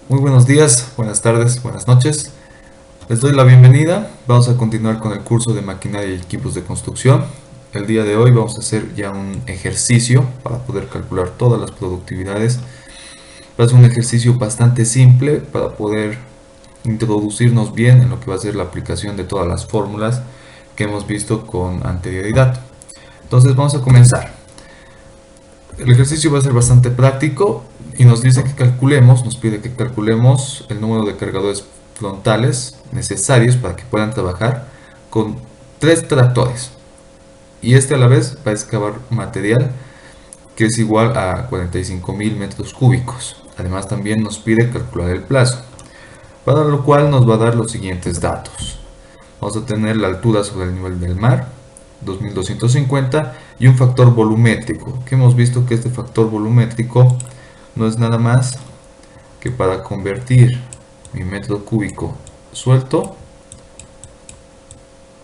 Muy buenos días, buenas tardes, buenas noches. Les doy la bienvenida. Vamos a continuar con el curso de maquinaria y equipos de construcción. El día de hoy vamos a hacer ya un ejercicio para poder calcular todas las productividades. Va a ser un ejercicio bastante simple para poder introducirnos bien en lo que va a ser la aplicación de todas las fórmulas que hemos visto con anterioridad. Entonces vamos a comenzar. El ejercicio va a ser bastante práctico y nos dice que calculemos, nos pide que calculemos el número de cargadores frontales necesarios para que puedan trabajar con 3 tractores. Y este a la vez va a excavar material que es igual a 45.000 metros cúbicos. Además también nos pide calcular el plazo, para lo cual nos va a dar los siguientes datos. Vamos a tener la altura sobre el nivel del mar, 2250, y un factor volumétrico, que hemos visto que este factor volumétrico no es nada más que para convertir mi metro cúbico suelto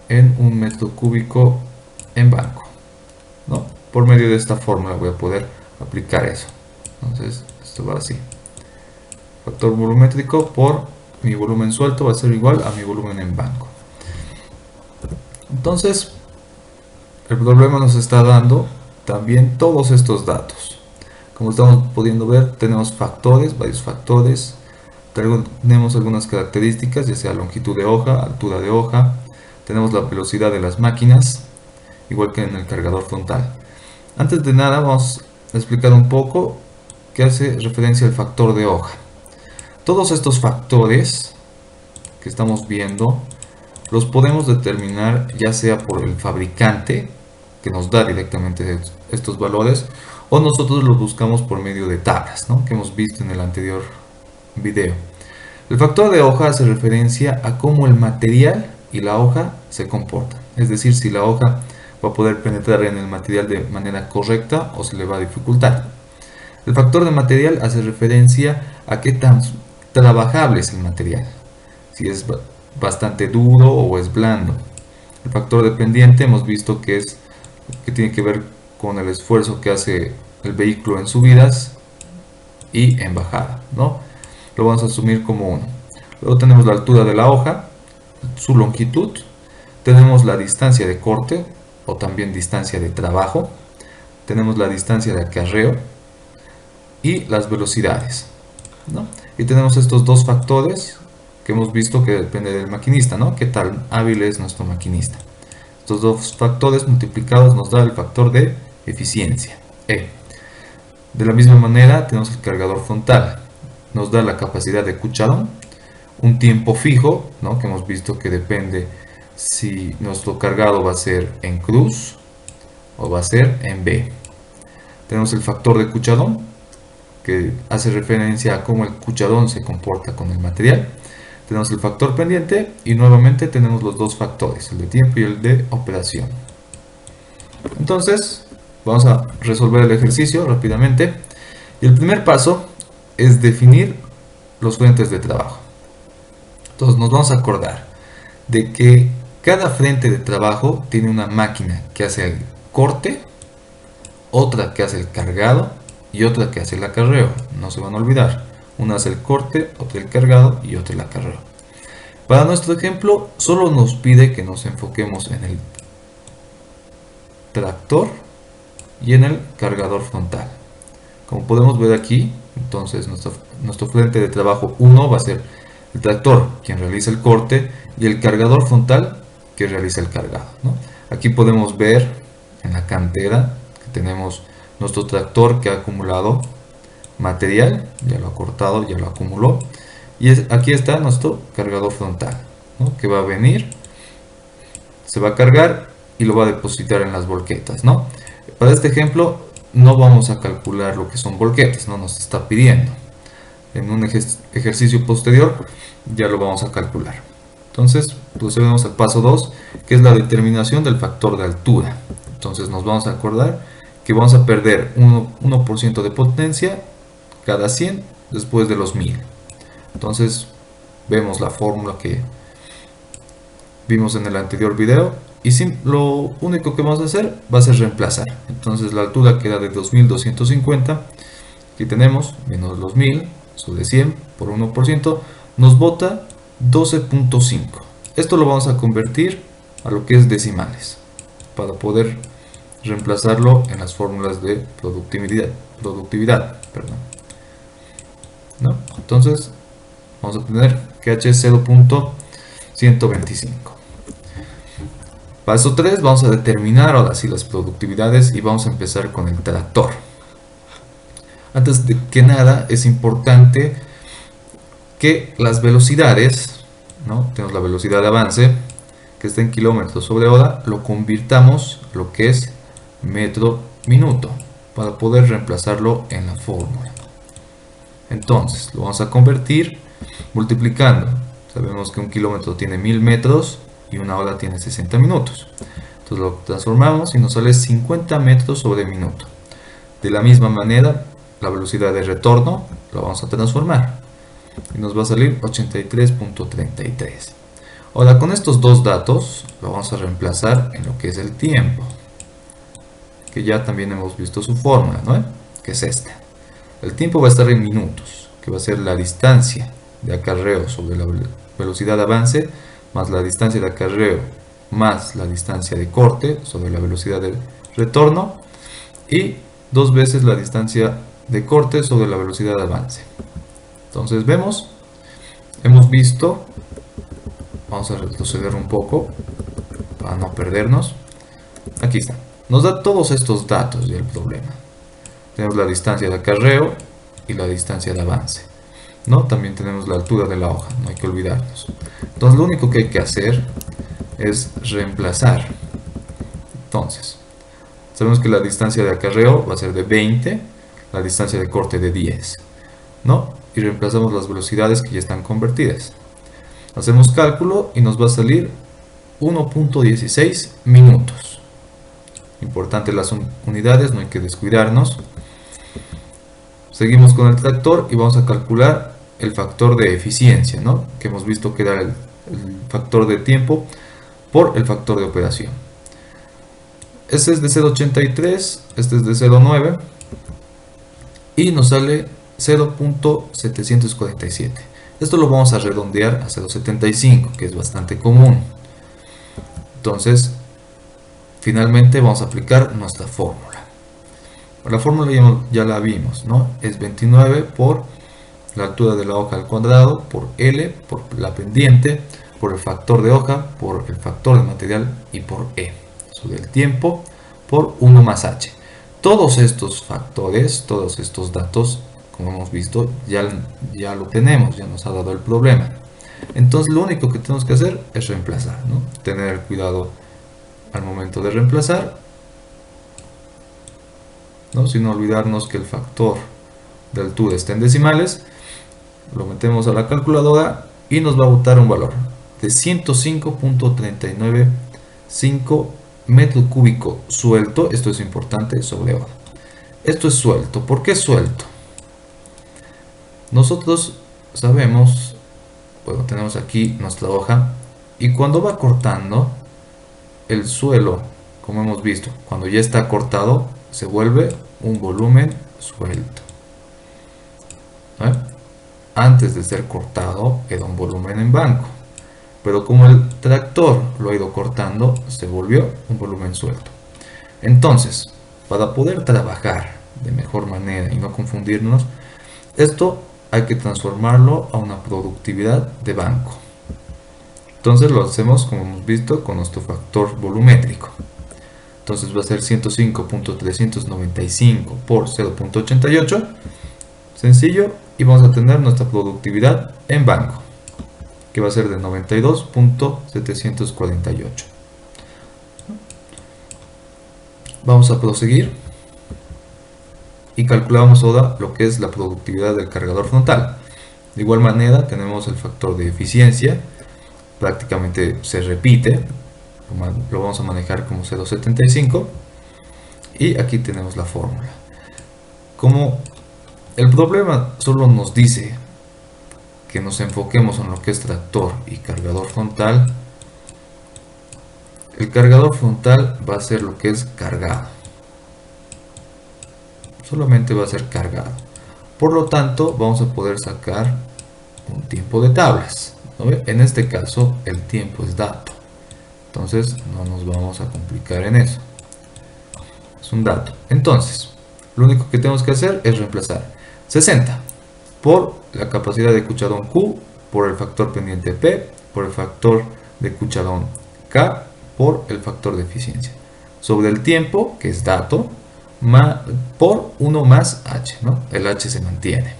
en un metro cúbico en banco, ¿no? Por medio de esta fórmula voy a poder aplicar eso. Entonces esto va así: factor volumétrico por mi volumen suelto va a ser igual a mi volumen en banco. Entonces el problema nos está dando también todos estos datos. Como estamos pudiendo ver, tenemos factores, varios factores, tenemos algunas características, ya sea longitud de hoja, altura de hoja, tenemos la velocidad de las máquinas, igual que en el cargador frontal. Antes de nada vamos a explicar un poco qué hace referencia al factor de hoja. Todos estos factores que estamos viendo los podemos determinar ya sea por el fabricante, que nos da directamente estos valores, o nosotros los buscamos por medio de tablas, ¿no?, que hemos visto en el anterior video. El factor de hoja hace referencia a cómo el material y la hoja se comportan, es decir, si la hoja va a poder penetrar en el material de manera correcta o se le va a dificultar. El factor de material hace referencia a qué tan trabajable es el material, si es bastante duro o es blando. El factor dependiente hemos visto que tiene que ver con el esfuerzo que hace el vehículo en subidas y en bajada, ¿no? Lo vamos a asumir como 1. Luego tenemos la altura de la hoja, su longitud, tenemos la distancia de corte o también distancia de trabajo, tenemos la distancia de acarreo y las velocidades, ¿no? Y tenemos estos dos factores que hemos visto que depende del maquinista, ¿no?, qué tan hábil es nuestro maquinista. Estos dos factores multiplicados nos da el factor de eficiencia, E. De la misma manera tenemos el cargador frontal, nos da la capacidad de cucharón, un tiempo fijo, ¿no?, que hemos visto que depende si nuestro cargado va a ser en cruz o va a ser en B. Tenemos el factor de cucharón, que hace referencia a cómo el cucharón se comporta con el material. Tenemos el factor pendiente y nuevamente tenemos los dos factores, el de tiempo y el de operación. Entonces vamos a resolver el ejercicio rápidamente. Y el primer paso es definir los frentes de trabajo. Entonces nos vamos a acordar de que cada frente de trabajo tiene una máquina que hace el corte, otra que hace el cargado y otra que hace el acarreo. No se van a olvidar. Una hace el corte, otra el cargado y otra el acarreo. Para nuestro ejemplo, solo nos pide que nos enfoquemos en el tractor y en el cargador frontal. Como podemos ver aquí, entonces nuestro frente de trabajo 1 va a ser el tractor, quien realiza el corte, y el cargador frontal, que realiza el cargado, ¿no? Aquí podemos ver en la cantera que tenemos nuestro tractor que ha acumulado material, ya lo ha cortado, ya lo acumuló, y aquí está nuestro cargador frontal, ¿no?, que va a venir, se va a cargar y lo va a depositar en las volquetas, ¿no? Para este ejemplo no vamos a calcular lo que son volquetas, no nos está pidiendo. En un ejercicio posterior ya lo vamos a calcular. Entonces procedemos al paso 2, que es la determinación del factor de altura. Entonces nos vamos a acordar que vamos a perder 1% de potencia cada 100 después de los 1000. Entonces vemos la fórmula que vimos en el anterior video y lo único que vamos a hacer va a ser reemplazar. Entonces la altura queda de 2250, aquí tenemos menos los 1000 sobre 100 por 1% nos bota 12.5. Esto lo vamos a convertir a lo que es decimales para poder reemplazarlo en las fórmulas de productividad, perdón, ¿no? Entonces vamos a tener que h es 0.125. Paso 3, vamos a determinar ahora sí las productividades y vamos a empezar con el tractor. Antes de que nada es importante que las velocidades, ¿no? Tenemos la velocidad de avance que está en kilómetros sobre hora, lo convirtamos a lo que es metro minuto para poder reemplazarlo en la fórmula. Entonces lo vamos a convertir multiplicando. Sabemos que un kilómetro tiene 1000 metros y una hora tiene 60 minutos. Entonces lo transformamos y nos sale 50 metros sobre minuto. De la misma manera, la velocidad de retorno la vamos a transformar y nos va a salir 83.33. Ahora con estos dos datos lo vamos a reemplazar en lo que es el tiempo, que ya también hemos visto su fórmula, ¿no? Que es esta. El tiempo va a estar en minutos, que va a ser la distancia de acarreo sobre la velocidad de avance más la distancia de acarreo más la distancia de corte sobre la velocidad de retorno y 2 veces la distancia de corte sobre la velocidad de avance. Entonces hemos visto, vamos a retroceder un poco para no perdernos. Aquí está, nos da todos estos datos del problema. Tenemos la distancia de acarreo y la distancia de avance, ¿no? También tenemos la altura de la hoja, no hay que olvidarnos. Entonces lo único que hay que hacer es reemplazar. Entonces sabemos que la distancia de acarreo va a ser de 20, la distancia de corte de 10, ¿no? Y reemplazamos las velocidades que ya están convertidas. Hacemos cálculo y nos va a salir 1.16 minutos. Importante las unidades, no hay que descuidarnos. Seguimos con el tractor y vamos a calcular el factor de eficiencia, ¿no? Que hemos visto que era el factor de tiempo por el factor de operación. Este es de 0.83, este es de 0.9 y nos sale 0.747. Esto lo vamos a redondear a 0.75, que es bastante común. Entonces, finalmente vamos a aplicar nuestra fórmula. La fórmula ya la vimos, ¿no? Es 29 por la altura de la hoja al cuadrado, por L, por la pendiente, por el factor de hoja, por el factor de material y por E, sobre el tiempo, por 1 más H. Todos estos factores, todos estos datos, como hemos visto, ya lo tenemos, ya nos ha dado el problema. Entonces lo único que tenemos que hacer es reemplazar, ¿no? Tener cuidado al momento de reemplazar, ¿no? Sin olvidarnos que el factor de altura está en decimales. Lo metemos a la calculadora y nos va a botar un valor de 105.395 metro cúbico suelto. Esto es importante, sobre hora. Esto es suelto. ¿Por qué suelto? Nosotros sabemos, bueno, tenemos aquí nuestra hoja y cuando va cortando el suelo, como hemos visto, cuando ya está cortado se vuelve un volumen suelto. Antes de ser cortado era un volumen en banco, pero como el tractor lo ha ido cortando, se volvió un volumen suelto. Entonces, para poder trabajar de mejor manera y no confundirnos, esto hay que transformarlo a una productividad de banco. Entonces lo hacemos, como hemos visto, con nuestro factor volumétrico. Entonces va a ser 105.395 por 0.88, sencillo, y vamos a tener nuestra productividad en banco, que va a ser de 92.748. Vamos a proseguir y calculamos ahora lo que es la productividad del cargador frontal. De igual manera tenemos el factor de eficiencia, prácticamente se repite, lo vamos a manejar como 0.75 y aquí tenemos la fórmula. Como el problema solo nos dice que nos enfoquemos en lo que es tractor y cargador frontal, el cargador frontal va a ser lo que es cargado, solamente va a ser cargado. Por lo tanto, vamos a poder sacar un tiempo de tablas, ¿no ve? En este caso, el tiempo es dato. Entonces, no nos vamos a complicar en eso. Es un dato. Entonces, lo único que tenemos que hacer es reemplazar 60 por la capacidad de cucharón Q, por el factor pendiente P, por el factor de cucharón K, por el factor de eficiencia. Sobre el tiempo, que es dato, por 1 más H, ¿no? El H se mantiene.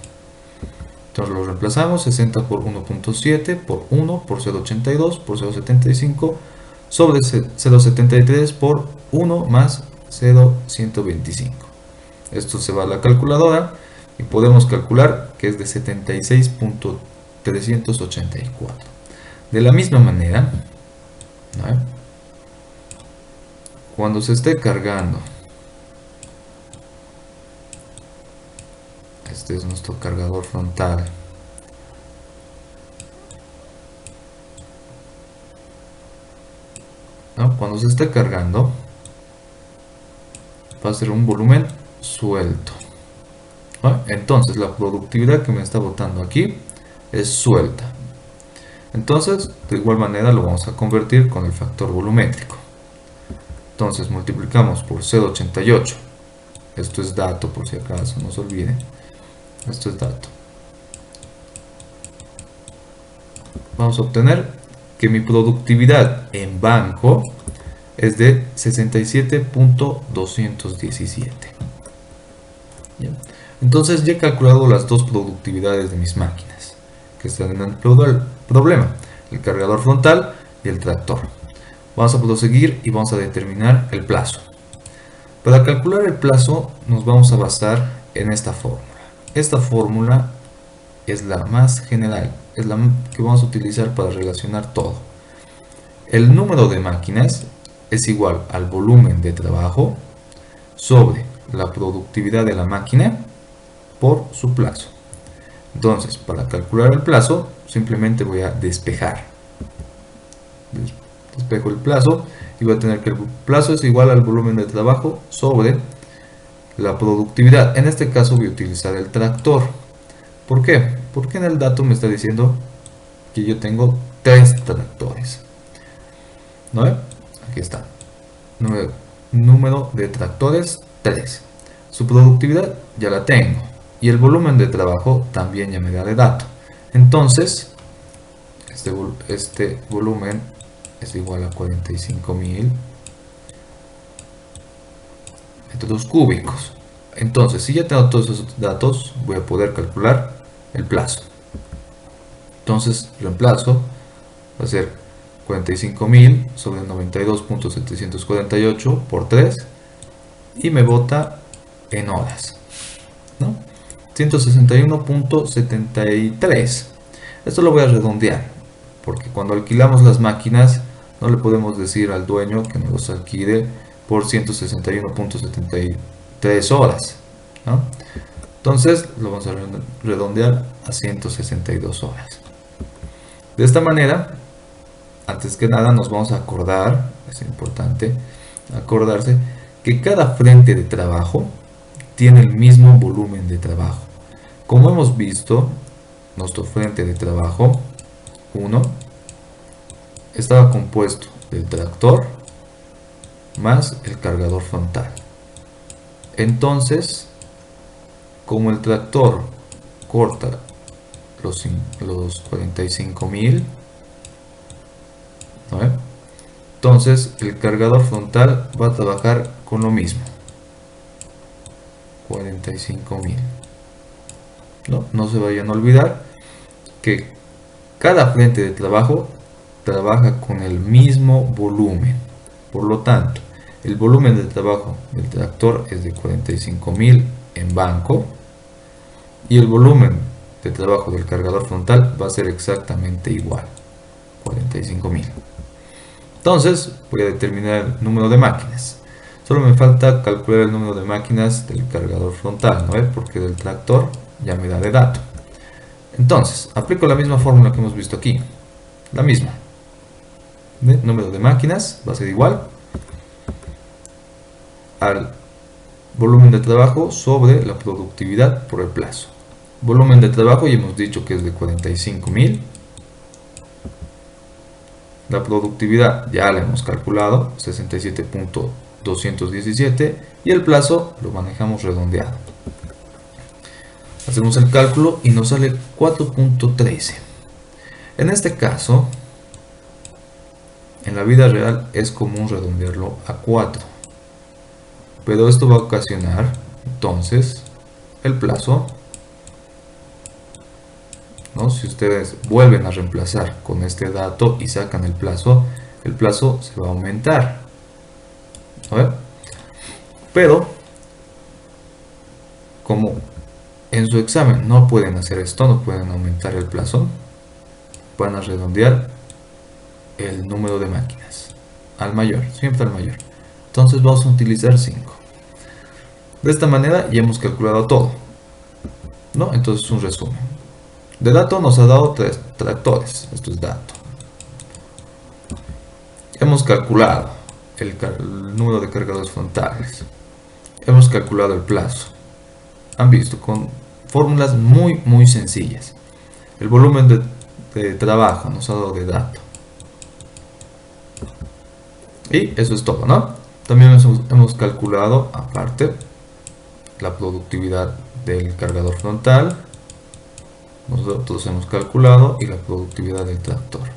Entonces lo reemplazamos, 60 por 1.7, por 1, por 0.82, por 0.75, sobre 0.73 por 1 más 0.125. Esto se va a la calculadora y podemos calcular que es de 76.384. De la misma manera, ¿no? Cuando se esté cargando, este es nuestro cargador frontal, ¿no? Cuando se esté cargando va a ser un volumen suelto, ¿no? Entonces la productividad que me está botando aquí es suelta. Entonces de igual manera lo vamos a convertir con el factor volumétrico. Entonces multiplicamos por 0.88. Esto es dato, por si acaso, no se olviden. Esto es dato. Vamos a obtener que mi productividad en banco es de 67.217. Entonces ya he calculado las dos productividades de mis máquinas que están en el problema, el cargador frontal y el tractor. Vamos a proseguir y vamos a determinar el plazo. Para calcular el plazo nos vamos a basar en esta fórmula. Esta fórmula es la más general, es la que vamos a utilizar para relacionar todo. El número de máquinas es igual al volumen de trabajo sobre la productividad de la máquina por su plazo. Entonces, para calcular el plazo, simplemente voy a despejar. Despejo el plazo y voy a tener que el plazo es igual al volumen de trabajo sobre la productividad. En este caso voy a utilizar el tractor. ¿Por qué? Porque en el dato me está diciendo que yo tengo 3 tractores. ¿No? Aquí está. Número de tractores 3. Su productividad ya la tengo. Y el volumen de trabajo también ya me da de dato. Entonces, este volumen es igual a 45.000 metros cúbicos. Entonces, si ya tengo todos esos datos, voy a poder calcular el plazo. Entonces, reemplazo, va a ser 45.000 sobre 92.748 por 3 y me bota en horas, ¿no? 161.73. Esto lo voy a redondear, porque cuando alquilamos las máquinas no le podemos decir al dueño que nos los alquile por 161.73 horas, ¿no? Entonces lo vamos a redondear a 162 horas. De esta manera, antes que nada nos vamos a acordar, es importante acordarse, que cada frente de trabajo tiene el mismo volumen de trabajo. Como hemos visto, nuestro frente de trabajo 1 estaba compuesto del tractor más el cargador frontal. Entonces, como el tractor corta los 45.000, ¿no? Entonces el cargador frontal va a trabajar con lo mismo, 45.000. No se vayan a olvidar que cada frente de trabajo trabaja con el mismo volumen. Por lo tanto, el volumen de trabajo del tractor es de 45.000 en banco y el volumen de trabajo del cargador frontal va a ser exactamente igual, 45.000. Entonces voy a determinar el número de máquinas. Solo me falta calcular el número de máquinas del cargador frontal, ¿no? Porque del tractor ya me da de dato. Entonces aplico la misma fórmula que hemos visto aquí, la misma. El número de máquinas va a ser igual al volumen de trabajo sobre la productividad por el plazo. Volumen de trabajo y hemos dicho que es de 45.000. La productividad ya la hemos calculado, 67.217, y el plazo lo manejamos redondeado. Hacemos el cálculo y nos sale 4.13. En este caso, en la vida real es común redondearlo a 4, pero esto va a ocasionar entonces el plazo, ¿no? Si ustedes vuelven a reemplazar con este dato y sacan el plazo se va a aumentar, ¿no? Pero como en su examen no pueden hacer esto, no pueden aumentar el plazo, van a redondear el número de máquinas al mayor, siempre al mayor. Entonces vamos a utilizar 5. De esta manera ya hemos calculado todo, ¿no? Entonces un resumen. De dato nos ha dado 3 tractores, esto es dato. Hemos calculado el número de cargadores frontales. Hemos calculado el plazo. Han visto con fórmulas muy sencillas. El volumen de trabajo nos ha dado de dato. Y eso es todo, ¿no? También hemos calculado aparte la productividad del cargador frontal. Nosotros hemos calculado y la productividad del tractor.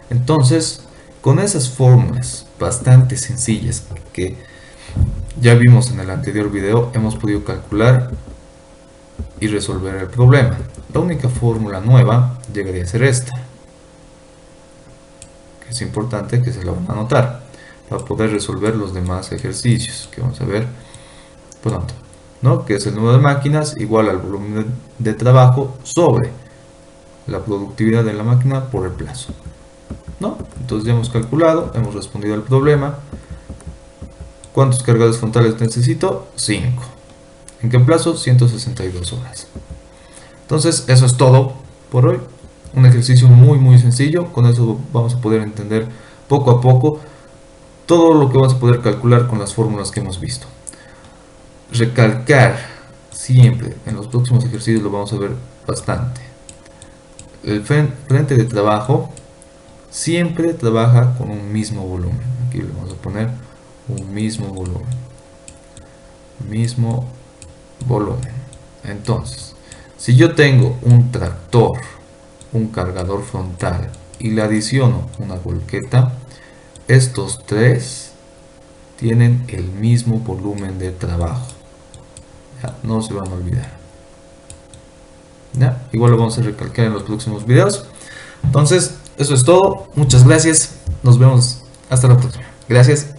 Entonces, con esas fórmulas bastante sencillas que ya vimos en el anterior video, hemos podido calcular y resolver el problema. La única fórmula nueva llegaría a ser esta, que es importante que se la van a anotar para poder resolver los demás ejercicios que vamos a ver pronto, ¿no? Que es el número de máquinas igual al volumen de trabajo sobre la productividad de la máquina por el plazo, ¿no? Entonces ya hemos calculado, hemos respondido al problema. ¿Cuántos cargadores frontales necesito? 5. ¿En qué plazo? 162 horas. Entonces eso es todo por hoy. Un ejercicio muy sencillo. Con eso vamos a poder entender poco a poco todo lo que vamos a poder calcular con las fórmulas que hemos visto. Recalcar siempre, en los próximos ejercicios lo vamos a ver bastante. El frente de trabajo siempre trabaja con un mismo volumen. Aquí le vamos a poner un mismo volumen. Entonces, si yo tengo un tractor, un cargador frontal y le adiciono una volqueta, estos tres tienen el mismo volumen de trabajo. Ya, no se van a olvidar. ¿Ya? Igual lo vamos a recalcar en los próximos videos. Entonces, eso es todo. Muchas gracias. Nos vemos hasta la próxima. Gracias.